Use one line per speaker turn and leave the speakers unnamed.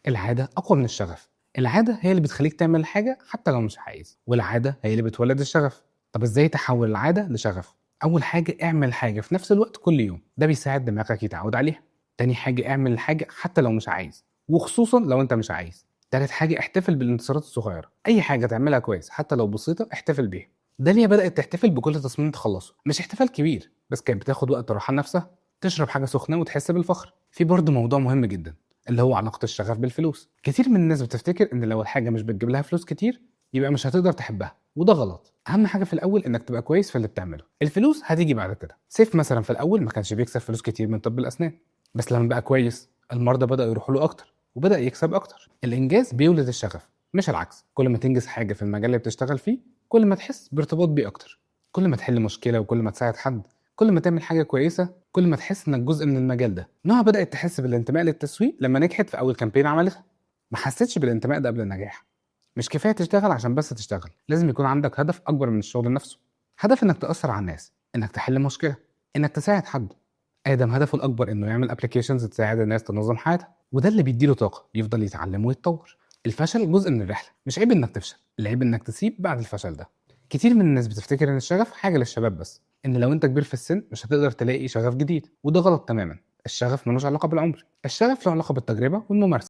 العادة أقوى من الشغف. العادة هي اللي بتخليك تعمل الحاجة حتى لو مش عايز، والعادة هي اللي بتولد الشغف. طب إزاي تحول العادة لشغف؟ أول حاجة اعمل حاجة في نفس الوقت كل يوم، ده بيساعد دماغك يتعود عليها. تاني حاجة اعمل الحاجة حتى لو مش عايز، وخصوصا لو أنت مش عايز. تالت حاجة احتفل بالانتصارات الصغيرة، أي حاجة تعملها كويس حتى لو بسيطة احتفل بيها. داليا بدأت تحتفل بكل تصميم تخلصه، مش احتفال كبير بس كانت بتاخد وقت راحة لنفسها، تشرب حاجة سخنة وتحس بالفخر. في برضه موضوع مهم جدا اللي هو علاقة الشغف بالفلوس. كتير من الناس بتفتكر ان لو الحاجة مش بتجيب لها فلوس كتير يبقى مش هتقدر تحبها، وده غلط. اهم حاجة في الاول انك تبقى كويس في اللي بتعمله، الفلوس هتيجي بعد كده. سيف مثلا في الاول ما كانش بيكسب فلوس كتير من طب الاسنان، بس لما بقى كويس المرضى بدأوا يروحوا له اكتر وبدأ يكسب اكتر. الانجاز بيولد الشغف مش العكس. كل ما تنجز حاجة في المجال اللي بتشتغل فيه كل ما تحس بارتباط بيه اكتر. كل ما تحل مشكلة وكل ما تساعد حد، كل ما تعمل حاجة كويسة كل ما تحس انك جزء من المجال ده. نوها بدأت تحس بالانتماء للتسويق لما نجحت في اول كامبين عملتها. ما حسيتش بالانتماء ده قبل النجاح. مش كفاية تشتغل عشان بس تشتغل، لازم يكون عندك هدف اكبر من الشغل نفسه. هدف انك تأثر على الناس، انك تحل مشكلة، انك تساعد حد. ادم هدفه الاكبر انه يعمل ابلكيشنز تساعد الناس تنظم حياتها، وده اللي بيديله طاقة يفضل يتعلم ويتطور. الفشل جزء من الرحلة، مش عيب انك تفشل، العيب انك تسيب بعد الفشل ده. كتير من الناس بتفتكر ان الشغف حاجة للشباب بس، ان لو انت كبير في السن مش هتقدر تلاقي شغف جديد، وده غلط تماما. الشغف ملوش علاقة بالعمر، الشغف له علاقة بالتجربة والممارسة.